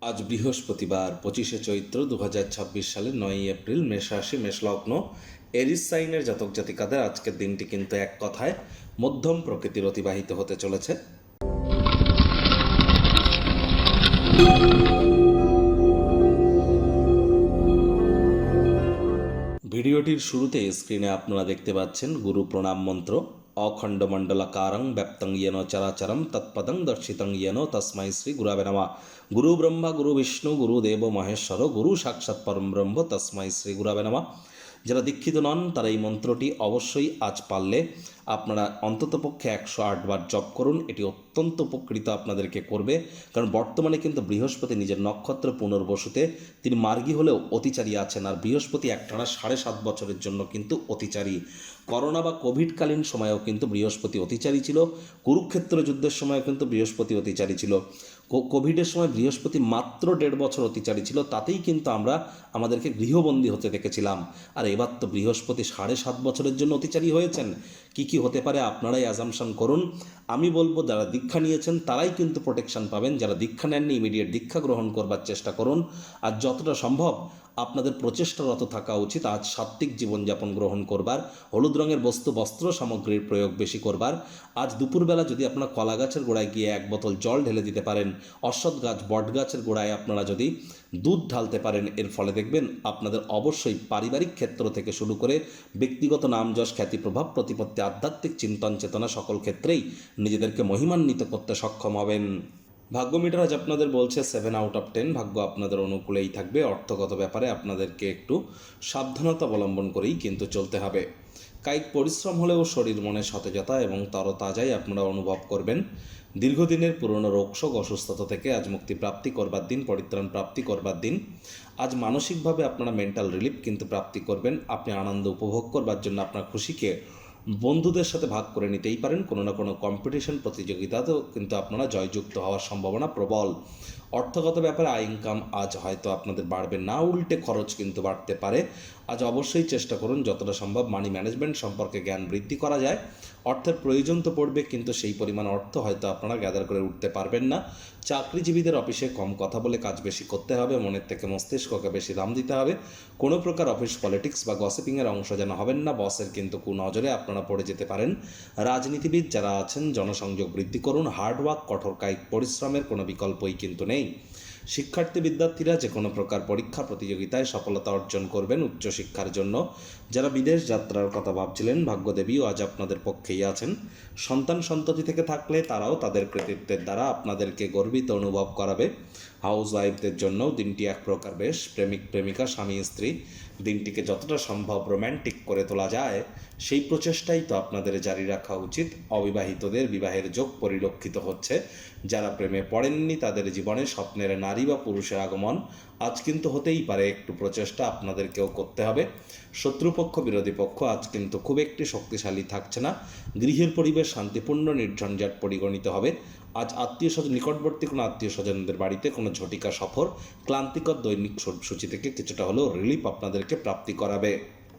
আজ বৃহস্পতিবার 25শে চৈত্র 2026 সালের 9ই এপ্রিল। মেষ রাশি, মেষ লগ্ন, এরিস সাইনের জাতক জাতিকাদের আজকের দিনটি কিন্তু এক কথায় মধ্যম প্রকৃতির অতিবাহিত হতে চলেছে। ভিডিওটির শুরুতে স্ক্রিনে আপনারা দেখতে পাচ্ছেন গুরু প্রণাম মন্ত্র। অখণ্ডমণ্ডলাকারং ব্যাপ্তং ইয়েন চরাচরম তৎপদং দর্শিতং ইয়েন তস্मै শ্রী গুরবে নমঃ। গুরু ব্রহ্মা গুরু বিষ্ণু গুরু দেব মহেশ্বর গুরু সাক্ষাৎ পরম ব্রহ্ম তস্मै শ্রী গুরবে নমঃ। যারা দীক্ষিত নন তারা এই মন্ত্রটি অবশ্যই আজ পারলে আপনারা অন্ততপক্ষে 108 বার জপ করুন। এটি অত্যন্ত উপকৃত আপনাদেরকে করবে, কারণ বর্তমানে কিন্তু বৃহস্পতি নিজের নক্ষত্র পুনর্বসুতে তিনি মার্গী হলেও অতিচারী আছেন, আর বৃহস্পতি একটানা 7.5 বছরের জন্য কিন্তু অতিচারী। করোনা বা কোভিডকালীন সময়েও কিন্তু বৃহস্পতি অতিচারী ছিল, কুরুক্ষেত্র যুদ্ধের সময় কিন্তু বৃহস্পতি অতিচারী ছিল, কোভিডের সময় বৃহস্পতি মাত্র 1.5 বছর অতিচারী ছিল, তাতেই কিন্তু আমরা আমাদেরকে গৃহবন্দী হতে দেখেছিলাম। আর এবার তো বৃহস্পতি 7.5 বছরের জন্য অতিচারী হয়েছেন। কি হতে পারে আপনারাই অ্যাজাম্পশন করুন। আমি বলবো যারা দীক্ষা নিয়েছেন তারাই কিন্তু প্রোটেকশন পাবেন, যারা দীক্ষা নেননি ইমিডিয়েট দীক্ষা গ্রহণ করবার চেষ্টা করুন। আর যতটা সম্ভব আপনাদের প্রচেষ্টারত থাকা উচিত আজ সাত্ত্বিক জীবনযাপন গ্রহণ করবার, হলুদ রঙের বস্ত্র সামগ্রীর প্রয়োগ বেশি করবার। আজ দুপুরবেলা যদি আপনারা কলা গাছের গোড়ায় গিয়ে 1 বোতল জল ঢেলে দিতে পারেন, অশ্বত্থ গাছ বট গাছের গোড়ায় আপনারা যদি দুধ ঢালতে পারেন, এর ফলে দেখবেন আপনাদের অবশ্যই পারিবারিক ক্ষেত্র থেকে শুরু করে ব্যক্তিগত নাম যশ খ্যাতি প্রভাব প্রতিপত্তি আধ্যাত্মিক চিন্তন চেতনা সকল ক্ষেত্রেই নিজেদেরকে মহিমান্বিত করতে সক্ষম হবেন। ভাগ্য মিটার আজ আপনাদের বলছে 7/10। ভাগ্য আপনাদের অনুকূলেই থাকবে। অর্থগত ব্যাপারে আপনাদেরকে একটু সাবধানতা অবলম্বন করেই কিন্তু চলতে হবে। কায়িক পরিশ্রম হলেও শরীর মনে সতেজতা এবং তরতাজাই আপনারা অনুভব করবেন। দীর্ঘদিনের পুরনো রোগশোক অসুস্থতা থেকে আজ মুক্তি প্রাপ্তি করবার দিন, পরিত্রাণ প্রাপ্তি করবার দিন। আজ মানসিকভাবে আপনারা মেন্টাল রিলিফ কিন্তু প্রাপ্তি করবেন। আপনি আনন্দ উপভোগ করবার জন্য আপনার খুশিকে বন্ধুদের সাথে ভাগ করে নিতেই পারেন। কোনো না কোনো কম্পিটিশন প্রতিযোগিতাতেও কিন্তু আপনারা জয়যুক্ত হওয়ার সম্ভাবনা প্রবল। অর্থগত ব্যাপারে আয় ইনকাম আজ হয়তো আপনাদের বাড়বে না, উল্টে খরচ কিন্তু বাড়তে পারে। আজ অবশ্যই চেষ্টা করুন যতটা সম্ভব মানি ম্যানেজমেন্ট সম্পর্কে জ্ঞান বৃদ্ধি করা যায়। অর্থের প্রয়োজন তো পড়বে, কিন্তু সেই পরিমাণ অর্থ হয়তো আপনারা গ্যাদার করে উঠতে পারবেন না। চাকরিজীবীদের অফিসে কম কথা বলে কাজ বেশি করতে হবে, মনের থেকে মস্তিষ্ককে বেশি দাম দিতে হবে। কোনো প্রকার অফিস পলিটিক্স বা গসিপিংয়ের অংশ যেন হবেন না, বসের কিন্তু কুনজরে আপনারা পড়ে যেতে পারেন। রাজনীতিবিদ যারা আছেন জনসংযোগ বৃদ্ধি করুন। হার্ডওয়ার্ক কঠোর কায়িক পরিশ্রমের কোনো বিকল্পই কিন্তু নেই। শিক্ষার্থী বিদ্যার্থীরা যে কোনো প্রকার পরীক্ষা প্রতিযোগিতায় সফলতা অর্জন করবেন উচ্চশিক্ষার জন্য। যারা বিদেশ যাত্রার কথা ভাবছিলেন ভাগ্যদেবীও আজ আপনাদের পক্ষেই আছেন। সন্তান সন্ততি থেকে থাকলে তারাও তাদের কৃতিত্বের দ্বারা আপনাদেরকে গর্বিত অনুভব করাবে। হাউস ওয়াইফদের জন্যও দিনটি এক প্রকার বেশ। প্রেমিক প্রেমিকা স্বামী স্ত্রী দিনটিকে যতটা সম্ভব রোম্যান্টিক করে তোলা যায় সেই প্রচেষ্টাই তো আপনাদের জারি রাখা উচিত। অবিবাহিতদের বিবাহের যোগ পরিলক্ষিত হচ্ছে। যারা প্রেমে পড়েননি তাদের জীবনে স্বপ্নের নারী বা পুরুষের আগমন আজ কিন্তু হতেই পারে। একটু প্রচেষ্টা আপনাদেরকেও করতে হবে। শত্রুপক্ষ বিরোধী পক্ষ আজ কিন্তু খুব একটি শক্তিশালী থাকছে না। গৃহের পরিবেশ শান্তিপূর্ণ নির্ঝঞ্ঝাট পরিগণিত হবে। আজ আত্মীয় স্বজন নিকটবর্তী কোনো আত্মীয় স্বজনদের বাড়িতে কোনো ঝটিকা সফর ক্লান্তিকর দৈনিক সূচি থেকে কিছুটা হলেও রিলিফ আপনাদেরকে প্রাপ্তি করাবে।